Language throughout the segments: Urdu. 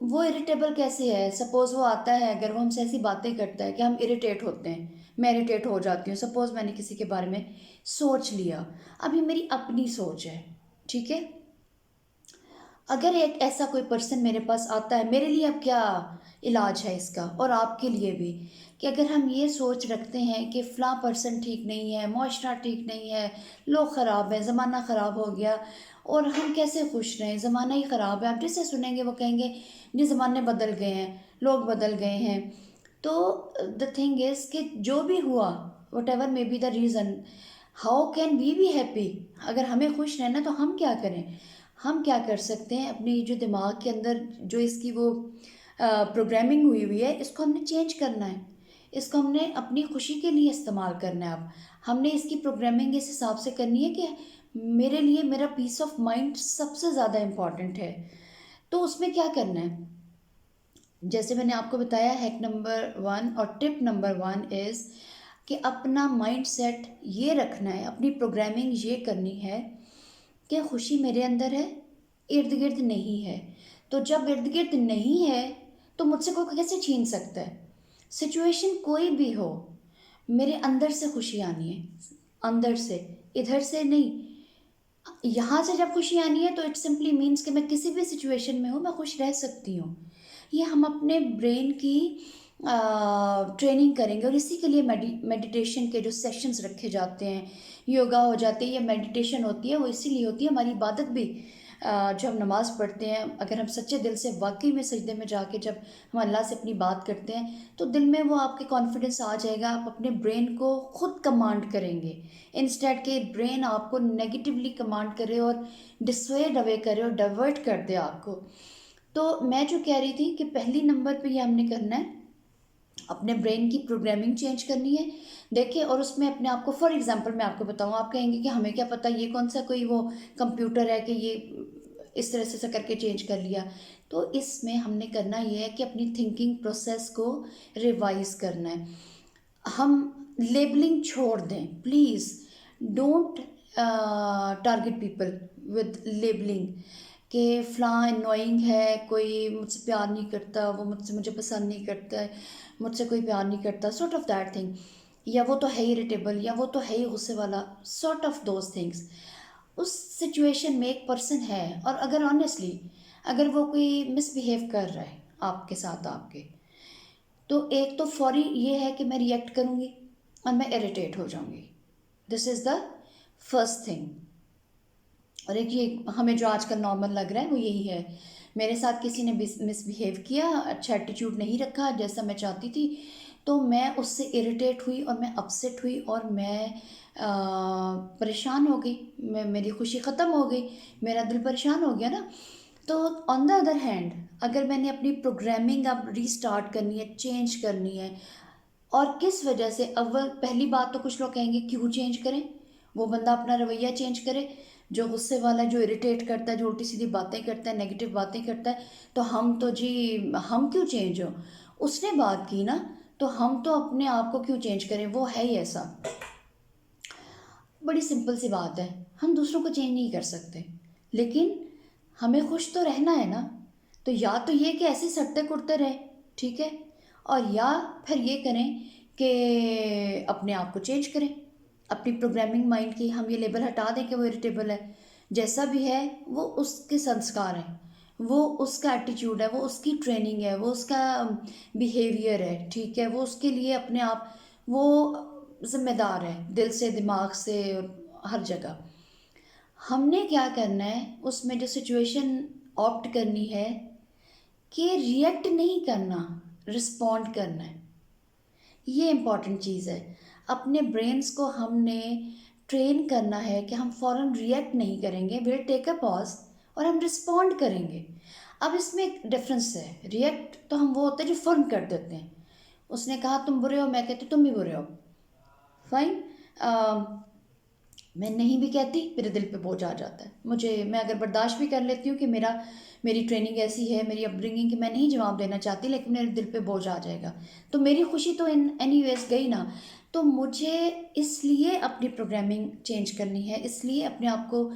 وہ اریٹیبل کیسے ہے؟ سپوز وہ آتا ہے، اگر وہ ہم سے ایسی باتیں کرتا ہے کہ ہم اریٹیٹ ہوتے ہیں، میں اریٹیٹ ہو جاتی ہوں، سپوز میں نے کسی کے بارے میں سوچ لیا، اب یہ میری اپنی سوچ ہے، ٹھیک ہے؟ اگر ایک ایسا کوئی پرسن میرے پاس آتا ہے، میرے لیے اب کیا علاج ہے اس کا، اور آپ کے لیے بھی، کہ اگر ہم یہ سوچ رکھتے ہیں کہ فلاں پرسن ٹھیک نہیں ہے، معاشرہ ٹھیک نہیں ہے، لوگ خراب ہیں، زمانہ خراب ہو گیا، اور ہم کیسے خوش رہیں، زمانہ ہی خراب ہے، آپ جسے سنیں گے وہ کہیں گے جی زمانے بدل گئے ہیں، لوگ بدل گئے ہیں. تو دا تھنگ از کہ جو بھی ہوا، whatever may be the reason, how can we be happy? اگر ہمیں خوش رہنا تو ہم کیا کریں؟ ہم کیا کر سکتے ہیں؟ اپنی جو دماغ کے اندر جو اس کی وہ پروگرامنگ ہوئی ہوئی ہے، اس کو ہم نے چینج کرنا ہے، اس کو ہم نے اپنی خوشی کے لیے استعمال کرنا ہے. اب ہم نے اس کی پروگرامنگ اس حساب سے کرنی ہے کہ میرے لیے میرا پیس آف مائنڈ سب سے زیادہ امپورٹنٹ ہے. تو اس میں کیا کرنا ہے؟ جیسے میں نے آپ کو بتایا، ہیک نمبر 1 اور ٹپ نمبر 1 از کہ اپنا مائنڈ سیٹ یہ رکھنا ہے، اپنی پروگرامنگ یہ کرنی ہے کہ خوشی میرے اندر ہے، ارد گرد نہیں ہے. تو جب ارد گرد نہیں ہے تو مجھ سے کوئی کیسے چھین سکتا ہے؟ سچویشن کوئی بھی ہو، میرے اندر سے خوشی آنی ہے، اندر سے، ادھر سے نہیں. یہاں سے جب خوشی آنی ہے تو اٹ سمپلی مینس کہ میں کسی بھی سچویشن میں ہوں، میں خوش رہ سکتی ہوں. یہ ہم اپنے برین کی ٹریننگ کریں گے، اور اسی کے لیے میڈیٹیشن کے جو سیشنز رکھے جاتے ہیں، یوگا ہو جاتے ہیں یا میڈیٹیشن ہوتی ہے، وہ اسی لیے ہوتی ہے. ہماری عبادت بھی جو ہم نماز پڑھتے ہیں، اگر ہم سچے دل سے واقعی میں سجدے میں جا کے جب ہم اللہ سے اپنی بات کرتے ہیں تو دل میں وہ آپ کے کانفیڈنس آ جائے گا، آپ اپنے برین کو خود کمانڈ کریں گے، انسٹیڈ کہ برین آپ کو نیگیٹیولی کمانڈ کرے اور ڈسویڈ اوے کرے اور ڈائیورٹ کر دے آپ کو. تو میں جو کہہ رہی تھی کہ پہلی نمبر پہ یہ ہم نے کرنا ہے، اپنے برین کی پروگرامنگ چینج کرنی ہے. دیکھیں، اور اس میں اپنے آپ کو، فار ایگزامپل میں آپ کو بتاؤں، آپ کہیں گے کہ ہمیں کیا پتہ یہ کون سا کوئی وہ کمپیوٹر ہے کہ یہ اس طرح سے کر کے چینج کر لیا. تو اس میں ہم نے کرنا یہ ہے کہ اپنی تھنکنگ پروسیس کو ریوائز کرنا ہے. ہم لیبلنگ چھوڑ دیں please. Don't target people with labelling کہ فلاں انوائنگ ہے، کوئی مجھ سے پیار نہیں کرتا، وہ مجھے پسند نہیں کرتا ہے، مجھ سے کوئی پیار نہیں کرتا، سارٹ آف دیٹ تھنگ، یا وہ تو ہے ہی اریٹیبل، یا وہ تو ہے ہی غصے والا، سارٹ آف دوز تھنگس. اس سچویشن میں ایک پرسن ہے، اور اگر آنیسٹلی اگر وہ کوئی مس بیہیو کر رہا ہے آپ کے ساتھ، آپ کے، تو ایک تو فوری یہ ہے کہ میں ریئیکٹ کروں گی اور میں اریٹیٹ ہو جاؤں گی. دس از دا فرسٹ تھنگ. اور ایک یہ ہمیں جو آج کل نارمل لگ رہا ہے وہ یہی ہے، میرے ساتھ کسی نے مس بیہیو کیا، اچھا ایٹیٹیوڈ نہیں رکھا جیسا میں چاہتی تھی، تو میں اس سے اریٹیٹ ہوئی اور میں اپسیٹ ہوئی اور میں پریشان ہو گئی، میری خوشی ختم ہو گئی، میرا دل پریشان ہو گیا نا. تو آن دا ادر ہینڈ، اگر میں نے اپنی پروگرامنگ اب ریسٹارٹ کرنی ہے، چینج کرنی ہے، اور کس وجہ سے، اول پہلی بات تو کچھ لوگ کہیں گے کیوں چینج کریں؟ وہ بندہ اپنا رویہ چینج کرے جو غصے والا، جو اریٹیٹ کرتا ہے، جو الٹی سیدھی باتیں کرتا ہے، نیگیٹو باتیں کرتا ہے. تو ہم تو جی ہم کیوں چینج ہو؟ اس نے بات کی نا، تو ہم تو اپنے آپ کو کیوں چینج کریں؟ وہ ہے ہی ایسا. بڑی سمپل سی بات ہے، ہم دوسروں کو چینج نہیں کر سکتے، لیکن ہمیں خوش تو رہنا ہے نا. تو یا تو یہ کہ ایسے سڑتے کڑتے رہیں، ٹھیک ہے، اور یا پھر یہ کریں کہ اپنے آپ کو چینج کریں، اپنی پروگرامنگ مائنڈ کی ہم یہ لیبل ہٹا دیں کہ وہ اریٹیبل ہے. جیسا بھی ہے وہ اس کے سنسکار ہیں، وہ اس کا ایٹیٹیوڈ ہے، وہ اس کی ٹریننگ ہے، وہ اس کا بیہیویئر ہے، ٹھیک ہے، وہ اس کے لیے اپنے آپ وہ ذمہ دار ہے، دل سے، دماغ سے، ہر جگہ. ہم نے کیا کرنا ہے اس میں جو سچویشن آپٹ کرنی ہے کہ ریئیکٹ نہیں کرنا، رسپونڈ کرنا ہے. یہ امپورٹنٹ چیز ہے. اپنے برینز کو ہم نے ٹرین کرنا ہے کہ ہم فوراً ریئیکٹ نہیں کریں گے، ویل ٹیک اے پاز اور ہم رسپونڈ کریں گے. اب اس میں ایک ڈفرینس ہے، ریئیکٹ تو ہم وہ ہوتے ہیں جو فوراً کر دیتے ہیں. اس نے کہا تم برے ہو، میں کہتی تم بھی برے ہو، فائن. میں نہیں بھی کہتی، میرے دل پہ بوجھ آ جاتا ہے. میں اگر برداشت بھی کر لیتی ہوں کہ میری ٹریننگ ایسی ہے، میری اپ برنگنگ کہ میں نہیں جواب دینا چاہتی، لیکن میرے دل پہ بوجھ آ جائے گا تو میری خوشی تو اینی ویز گئی نا. تو مجھے اس لیے اپنی پروگرامنگ چینج کرنی ہے، اس لیے اپنے آپ کو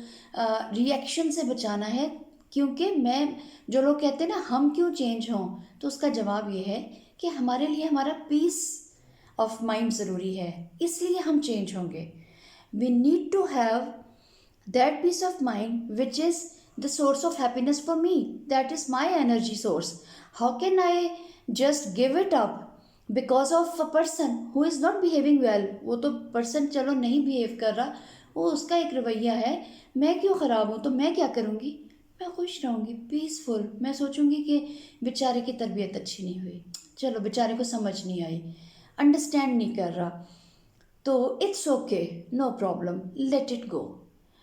ری ایکشن سے بچانا ہے کیونکہ میں جو لوگ کہتے ہیں نا ہم کیوں چینج ہوں، تو اس کا جواب یہ ہے کہ ہمارے لیے ہمارا پیس آف مائنڈ ضروری ہے، اس لیے ہم چینج ہوں گے. We need to have that peace of mind which is the source of happiness for me, that is my energy source. How can I just give it up because of a person who is not behaving well? وہ تو پرسن چلو نہیں بیہیو کر رہا، وہ اس کا ایک رویہ ہے، میں کیوں خراب ہوں؟ تو میں کیا کروں گی؟ میں خوش رہوں گی، پیسفل. میں سوچوں گی کہ بیچارے کی تربیت اچھی نہیں ہوئی، چلو بیچارے کو سمجھ نہیں آئی، انڈرسٹینڈ نہیں کر رہا، تو it's okay, no problem, let it go.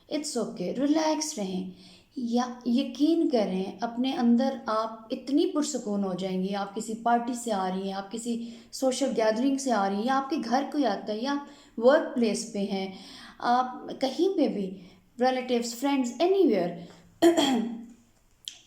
It's okay, relax رہیں. یا یقین کریں اپنے اندر آپ اتنی پرسکون ہو جائیں گی. آپ کسی پارٹی سے آ رہی ہیں، آپ کسی سوشل گیدرنگ سے آ رہی ہیں، یا آپ کے گھر کوئی آتا ہے، یا ورک پلیس پہ ہیں، آپ کہیں پہ بھی، ریلیٹیوس، فرینڈز، اینی ویئر،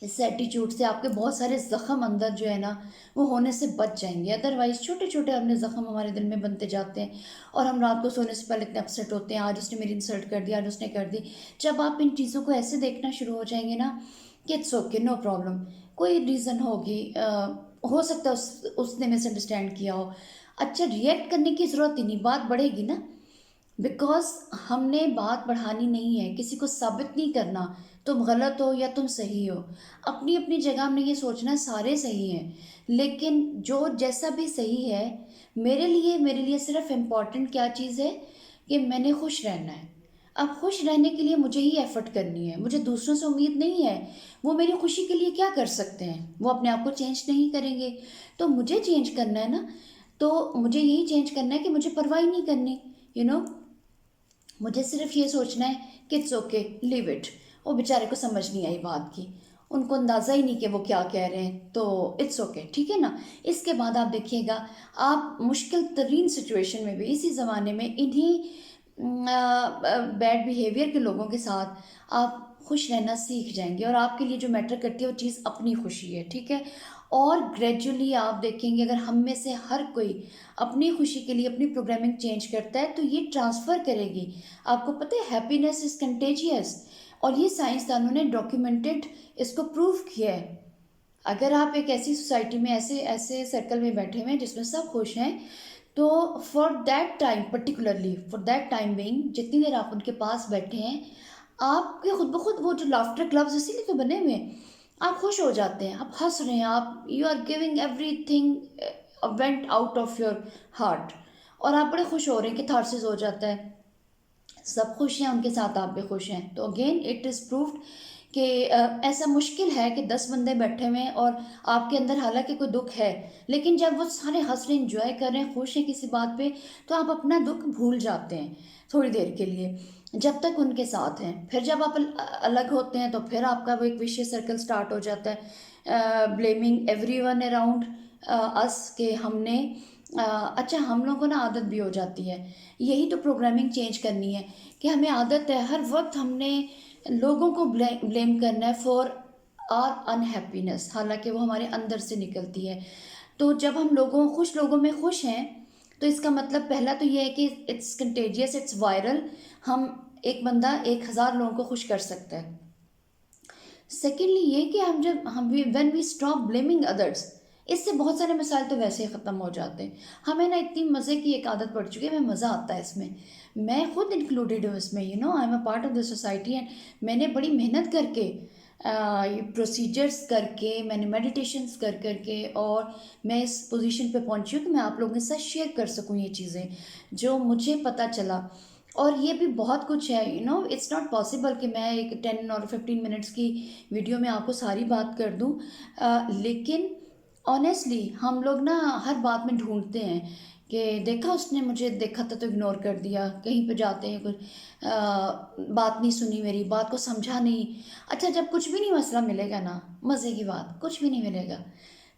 اس ایٹیچیوڈ سے آپ کے بہت سارے زخم اندر جو ہے نا وہ ہونے سے بچ جائیں گے. ادروائز چھوٹے چھوٹے اپنے زخم ہمارے دل میں بنتے جاتے ہیں، اور ہم رات کو سونے سے پہلے اتنے اپسیٹ ہوتے ہیں، آج اس نے میری انسلٹ کر دیا، آج اس نے کر دی. جب آپ ان چیزوں کو ایسے دیکھنا شروع ہو جائیں گے نا کہ اٹس اوکے، نو پرابلم، کوئی ریزن ہوگی، ہو سکتا ہے اس نے مس انڈرسٹینڈ کیا ہو، اچھا ریئیکٹ کرنے کی ضرورت ہی نہیں، بات بڑھے گی نا، بیکاز ہم نے بات بڑھانی نہیں ہے، کسی کو ثابت نہیں کرنا تم غلط ہو یا تم صحیح ہو. اپنی اپنی جگہ ہم نے یہ سوچنا ہے سارے صحیح ہیں، لیکن جو جیسا بھی صحیح ہے میرے لیے صرف امپورٹنٹ کیا چیز ہے کہ میں نے خوش رہنا ہے. اب خوش رہنے کے لیے مجھے ہی ایفرٹ کرنی ہے، مجھے دوسروں سے امید نہیں ہے. وہ میری خوشی کے لیے کیا کر سکتے ہیں؟ وہ اپنے آپ کو چینج نہیں کریں گے، تو مجھے چینج کرنا ہے نا. تو مجھے یہی چینج کرنا ہے کہ مجھے پرواہ نہیں کرنی، مجھے صرف یہ سوچنا ہے کہ اٹس اوکے، لیو اٹ. وہ بیچارے کو سمجھ نہیں آئی بات کی، ان کو اندازہ ہی نہیں کہ وہ کیا کہہ رہے ہیں، تو اٹس اوکے، ٹھیک ہے نا. اس کے بعد آپ دیکھیے گا آپ مشکل ترین سچویشن میں بھی اسی زمانے میں انہی بیڈ بیہیویئر کے لوگوں کے ساتھ آپ خوش رہنا سیکھ جائیں گے، اور آپ کے لیے جو میٹر کرتی ہے وہ چیز اپنی خوشی ہے، ٹھیک ہے. اور گریجولی آپ دیکھیں گے اگر ہم میں سے ہر کوئی اپنی خوشی کے لیے اپنی پروگرامنگ چینج کرتا ہے تو یہ ٹرانسفر کرے گی. آپ کو پتہ ہے ہیپینیس از کنٹیجیس، اور یہ سائنسدانوں نے ڈاکیومنٹڈ اس کو پروف کیا ہے. اگر آپ ایک ایسی سوسائٹی میں ایسے سرکل میں بیٹھے ہوئے ہیں جس میں سب خوش ہیں، تو for that time particularly, for that time being, جتنی دیر آپ ان کے پاس بیٹھے ہیں، آپ کے خود بخود وہ جو لافٹر کلبز اسی لیے تو بنے ہوئے ہیں، آپ خوش ہو جاتے ہیں، آپ ہنس رہے ہیں، آپ you are giving everything went out of your heart, اور آپ بڑے خوش ہو رہے ہیں، کیتھارسس ہو جاتا ہے. سب خوش ہیں، ان کے ساتھ آپ بھی خوش ہیں. تو اگین اٹ از پروفڈ کہ ایسا مشکل ہے کہ 10 بندے بیٹھے ہوئے ہیں اور آپ کے اندر حالانکہ کوئی دکھ ہے، لیکن جب وہ سارے ہنس رہے ہیں، انجوائے کر رہے ہیں، خوش ہیں کسی بات پہ، تو آپ اپنا دکھ بھول جاتے ہیں تھوڑی دیر کے لیے جب تک ان کے ساتھ ہیں. پھر جب آپ الگ ہوتے ہیں تو پھر آپ کا وہ ایک وشیس سرکل سٹارٹ ہو جاتا ہے، بلیمنگ ایوری ون اراؤنڈ اس، کہ ہم نے اچھا ہم لوگوں کو نا عادت بھی ہو جاتی ہے. یہی تو پروگرامنگ چینج کرنی ہے کہ ہمیں عادت ہے ہر وقت ہم نے لوگوں کو بلیم کرنا ہے فار آر انہیپینس، حالانکہ وہ ہمارے اندر سے نکلتی ہے. تو جب ہم خوش لوگوں میں خوش ہیں تو اس کا مطلب پہلا تو یہ ہے کہ اٹس کنٹیجیس، اٹس وائرل. ہم ایک بندہ 1000 لوگوں کو خوش کر سکتا ہے. سیکنڈلی یہ کہ وین وی اسٹاپ بلیمنگ ادرس، اس سے بہت سارے مسائل تو ویسے ہی ختم ہو جاتے ہیں. ہمیں نا اتنی مزے کی ایک عادت پڑ چکی ہے، ہمیں مزہ آتا ہے اس میں، میں خود انکلوڈیڈ ہوں اس میں، I am a part of the society. And میں نے بڑی محنت کر کے پروسیجرز کر کے، میں نے میڈیٹیشنز کر کے، اور میں اس پوزیشن پہ پہنچی ہوں کہ میں آپ لوگوں کے ساتھ شیئر کر سکوں یہ چیزیں جو مجھے پتہ چلا. اور یہ بھی بہت کچھ ہے، اٹس ناٹ پاسبل کہ میں ایک 10 اور 15 منٹس کی ویڈیو میں آپ کو ساری بات کر دوں. لیکن آنیسٹلی ہم لوگ نا ہر بات میں ڈھونڈتے ہیں کہ دیکھا اس نے مجھے دیکھا تھا تو اگنور کر دیا، کہیں پہ جاتے ہیں کچھ بات نہیں سنی، میری بات کو سمجھا نہیں. اچھا جب کچھ بھی نہیں مسئلہ ملے گا نا، مزے کی بات کچھ بھی نہیں ملے گا،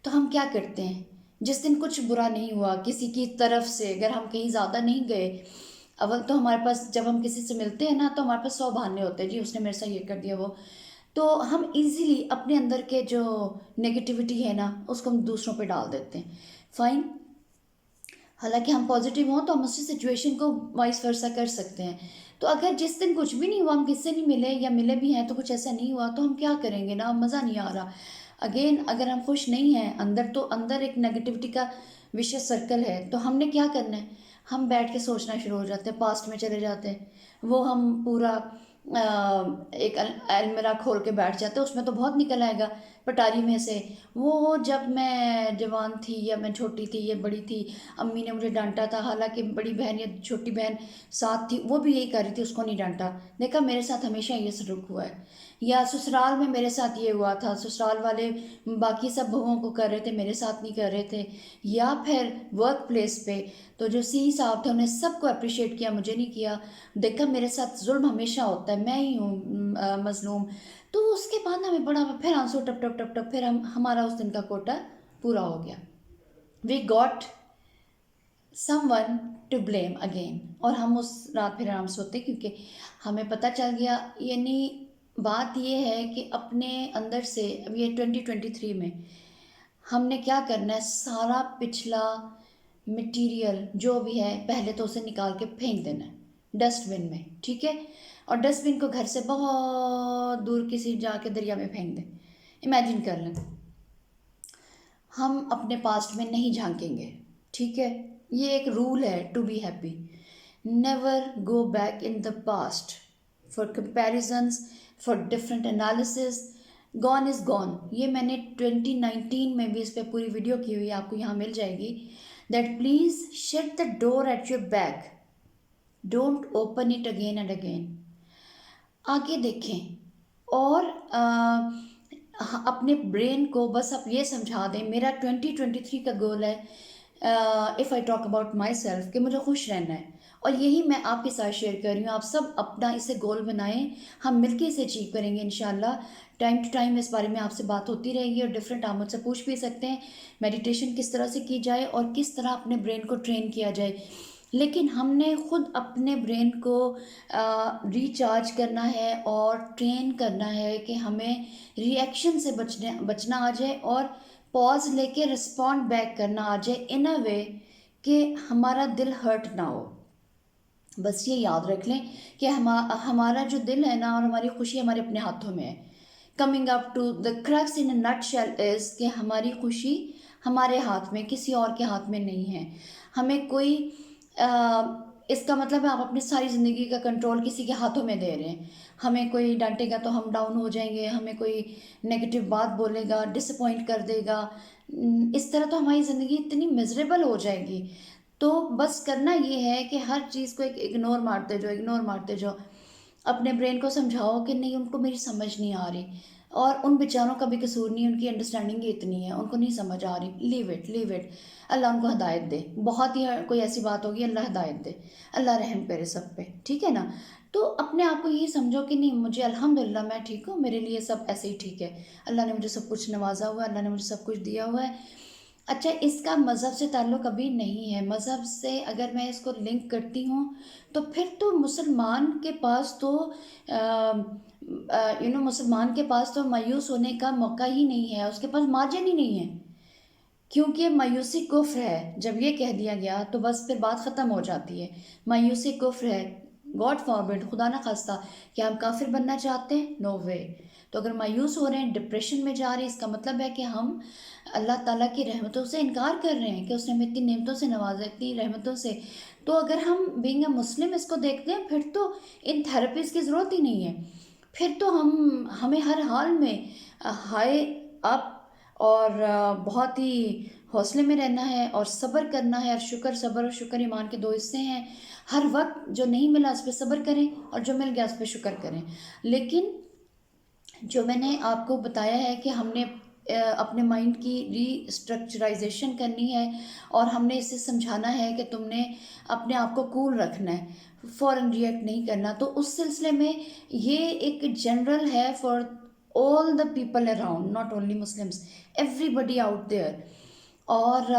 تو ہم کیا کرتے ہیں؟ جس دن کچھ برا نہیں ہوا کسی کی طرف سے، اگر ہم کہیں زیادہ نہیں گئے، اول تو ہمارے پاس جب ہم کسی سے ملتے ہیں نا تو ہمارے پاس 100 بہانے ہوتے ہیں، جی اس نے میرے ساتھ یہ کر دیا وہ، تو ہم ایزیلی اپنے اندر کے جو نگیٹیوٹی ہے نا اس کو ہم دوسروں پہ ڈال دیتے ہیں. فائن، حالانکہ ہم پازیٹیو ہوں تو ہم اسی سچویشن کو وائس ورسا کر سکتے ہیں. تو اگر جس دن کچھ بھی نہیں ہوا، ہم کس سے نہیں ملے یا ملے بھی ہیں تو کچھ ایسا نہیں ہوا، تو ہم کیا کریں گے نا، مزہ نہیں آ رہا. اگین اگر ہم خوش نہیں ہیں اندر، تو اندر ایک نیگیٹیوٹی کا وشیس سرکل ہے. تو ہم نے کیا کرنا ہے، ہم بیٹھ کے سوچنا شروع ہو جاتے ہیں، پاسٹ میں چلے جاتے ہیں. وہ ہم پورا ایک المیرا کھول کے بیٹھ جاتے ہیں، اس میں تو بہت نکل آئے گا پٹاری میں سے. وہ جب میں جوان تھی یا میں چھوٹی تھی یا بڑی تھی، امی نے مجھے ڈانٹا تھا، حالانکہ بڑی بہن یا چھوٹی بہن ساتھ تھی، وہ بھی یہی کر رہی تھی، اس کو نہیں ڈانٹا. دیکھا میرے ساتھ ہمیشہ یہ سلوک ہوا ہے. یا سسرال میں میرے ساتھ یہ ہوا تھا، سسرال والے باقی سب بہوؤں کو کر رہے تھے، میرے ساتھ نہیں کر رہے تھے. یا پھر ورک پلیس پہ تو جو سی صاحب تھے انہیں سب کو اپریشیٹ کیا، مجھے نہیں کیا. دیکھا میرے ساتھ ظلم ہمیشہ ہوتا ہے، میں ہی ہوں مظلوم. تو اس کے بعد ہمیں بڑا پھر آنسو ٹپ ٹپ ٹپ ٹپ، پھر ہمارا اس دن کا کوٹا پورا ہو گیا. We got someone to blame again. اور ہم اس رات پھر آرام سوتے، کیونکہ ہمیں پتہ چل گیا. یعنی بات یہ ہے کہ اپنے اندر سے اب یہ 2023 میں ہم نے کیا کرنا ہے، سارا پچھلا مٹیریل جو بھی ہے پہلے تو اسے نکال کے پھینک دینا ہے ڈسٹ بن میں، ٹھیک ہے. اور ڈسٹ بن کو گھر سے بہت دور کسی جا کے دریا میں پھینک دیں. امیجن کر لیں ہم اپنے پاسٹ میں نہیں جھانکیں گے، ٹھیک ہے. یہ ایک رول ہے to be happy. Never go back in the past for comparisons, for different analysis. Gone is gone. یہ میں نے 2019 میں بھی اس پہ پوری ویڈیو کی ہوئی ہے، آپ کو یہاں مل جائے گی. That please shut the door at your back, don't open it again and again. آگے دیکھیں. اور اپنے برین کو بس آپ یہ سمجھا دیں، میرا 2023 کا گول ہے، if I talk about my self, کہ مجھے خوش رہنا ہے. اور یہی میں آپ کے ساتھ شیئر کر رہی ہوں. آپ سب اپنا اسے گول بنائیں، ہم مل کے اسے اچیو کریں گے انشاءاللہ. ٹائم ٹو ٹائم اس بارے میں آپ سے بات ہوتی رہے گی، اور ڈفرینٹ آپ مجھ سے پوچھ بھی سکتے ہیں میڈیٹیشن کس طرح سے کی جائے اور کس طرح اپنے برین کو ٹرین کیا جائے. لیکن ہم نے خود اپنے برین کو ریچارج کرنا ہے اور ٹرین کرنا ہے کہ ہمیں ری ایکشن سے بچنا آ جائے، اور پاز لے کے رسپونڈ بیک کرنا آ جائے ان اے وے کہ ہمارا دل ہرٹ نہ ہو. بس یہ یاد رکھ لیں کہ ہمارا جو دل ہے نا اور ہماری خوشی ہمارے اپنے ہاتھوں میں ہے. Coming up to the crux in a nutshell is کہ ہماری خوشی ہمارے ہاتھ میں، کسی اور کے ہاتھ میں نہیں ہے. ہمیں کوئی اس کا مطلب ہے آپ اپنی ساری زندگی کا کنٹرول کسی کے ہاتھوں میں دے رہے ہیں. ہمیں کوئی ڈانٹے گا تو ہم ڈاؤن ہو جائیں گے، ہمیں کوئی نیگیٹو بات بولے گا، ڈس اپوائنٹ کر دے گا، اس طرح تو ہماری زندگی اتنی میزریبل ہو جائے گی. تو بس کرنا یہ ہے کہ ہر چیز کو ایک اگنور مارتے جاؤ. اپنے برین کو سمجھاؤ کہ نہیں، ان کو میری سمجھ نہیں آ رہی، اور ان بیچاروں کا بھی قصور نہیں، ان کی انڈرسٹینڈنگ ہی اتنی ہے، ان کو نہیں سمجھ آ رہی. Leave it. اللہ ان کو ہدایت دے. بہت ہی کوئی ایسی بات ہوگی، اللہ ہدایت دے، اللہ رحم کرے سب پہ، ٹھیک ہے نا. تو اپنے آپ کو یہ سمجھو کہ نہیں، مجھے الحمدللہ میں ٹھیک ہوں، میرے لیے سب ایسے ہی ٹھیک ہے. اللہ نے مجھے سب کچھ نوازا ہوا ہے، اللہ نے مجھے سب کچھ دیا ہوا ہے. اچھا، اس کا مذہب سے تعلق ابھی نہیں ہے. مذہب سے اگر میں اس کو لنک کرتی ہوں تو پھر تو مسلمان کے پاس تو مسلمان کے پاس تو مایوس ہونے کا موقع ہی نہیں ہے، اس کے پاس مارجن ہی نہیں ہے. کیونکہ مایوسی کفر ہے. جب یہ کہہ دیا گیا تو بس پھر بات ختم ہو جاتی ہے. مایوسی کفر ہے. گاڈ فاربڈ، خدا نہ خواستہ، کیا ہم کافر بننا چاہتے ہیں؟ نو وے. تو اگر مایوس ہو رہے ہیں، ڈپریشن میں جا رہے ہیں، اس کا مطلب ہے کہ ہم اللہ تعالیٰ کی رحمتوں سے انکار کر رہے ہیں کہ اس نے ہمیں اتنی نعمتوں سے نوازا، اتنی رحمتوں سے. تو اگر ہم بینگ اے مسلم اس کو دیکھتے ہیں، پھر تو ان تھراپیز کی ضرورت ہی نہیں ہے. پھر تو ہمیں ہر حال میں ہائی اپ اور بہت ہی حوصلے میں رہنا ہے اور صبر کرنا ہے. اور صبر اور شکر ایمان کے دو حصے ہیں. ہر وقت جو نہیں ملا اس پہ صبر کریں، اور جو مل گیا اس پہ شکر کریں. لیکن جو میں نے آپ کو بتایا ہے کہ ہم نے اپنے مائنڈ کی ری اسٹرکچرائزیشن کرنی ہے، اور ہم نے اسے سمجھانا ہے کہ تم نے اپنے آپ کو کول رکھنا ہے، فوراً ریئیکٹ نہیں کرنا. تو اس سلسلے میں یہ ایک جنرل ہے for all the people around, not only Muslims, everybody out there. اور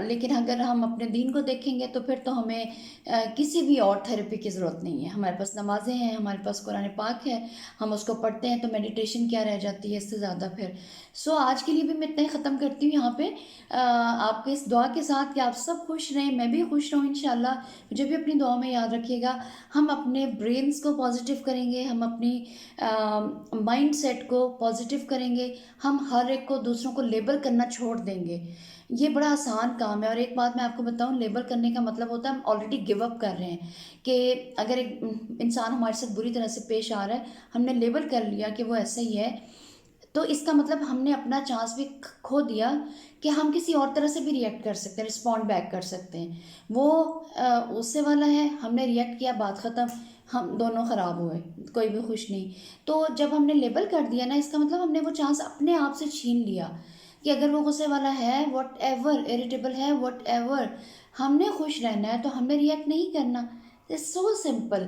لیکن اگر ہم اپنے دین کو دیکھیں گے تو پھر تو ہمیں کسی بھی اور تھیراپی کی ضرورت نہیں ہے. ہمارے پاس نمازیں ہیں، ہمارے پاس قرآن پاک ہے، ہم اس کو پڑھتے ہیں تو میڈیٹیشن کیا رہ جاتی ہے اس سے زیادہ پھر. سو آج کے لیے بھی میں اتنا ہی ختم کرتی ہوں یہاں پہ، آپ کے اس دعا کے ساتھ کہ آپ سب خوش رہیں، میں بھی خوش رہوں انشاءاللہ. مجھے بھی اپنی دعا میں یاد رکھیے گا. ہم اپنے برینز کو پازیٹیو کریں گے، ہم اپنی مائنڈ سیٹ کو پازیٹیو کریں گے، ہم ہر ایک کو دوسروں کو لیبل کرنا چھوڑ دیں گے. یہ بڑا آسان کام ہے. اور ایک بات میں آپ کو بتاؤں، لیبل کرنے کا مطلب ہوتا ہے ہم آلریڈی گیو اپ کر رہے ہیں. کہ اگر ایک انسان ہمارے ساتھ بری طرح سے پیش آ رہا ہے، ہم نے لیبل کر لیا کہ وہ ایسا ہی ہے، تو اس کا مطلب ہم نے اپنا چانس بھی کھو دیا کہ ہم کسی اور طرح سے بھی ریئیکٹ کر سکتے ہیں، رسپونڈ بیک کر سکتے ہیں. وہ غصے والا ہے، ہم نے ریئیکٹ کیا، بات ختم، ہم دونوں خراب ہوئے، کوئی بھی خوش نہیں. تو جب ہم نے لیبل کر دیا نا، اس کا مطلب ہم نے وہ چانس اپنے آپ سے چھین لیا کہ اگر وہ غصے والا ہے، واٹ ایور، اریٹیبل ہے، واٹ ایور، ہم نے خوش رہنا ہے تو ہم نے ریئیکٹ نہیں کرنا. It's so simple.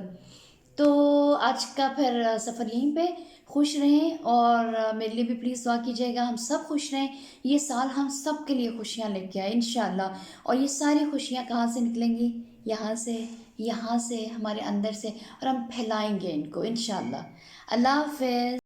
تو آج کا پھر سفر یہیں پہ. خوش رہیں اور میرے لیے بھی پلیز دعا کیجیے گا، ہم سب خوش رہیں. یہ سال ہم سب کے لیے خوشیاں لے کے آئے انشاءاللہ. اور یہ ساری خوشیاں کہاں سے نکلیں گی؟ یہاں سے ہمارے اندر سے، اور ہم پھیلائیں گے ان کو انشاءاللہ. اللہ حافظ.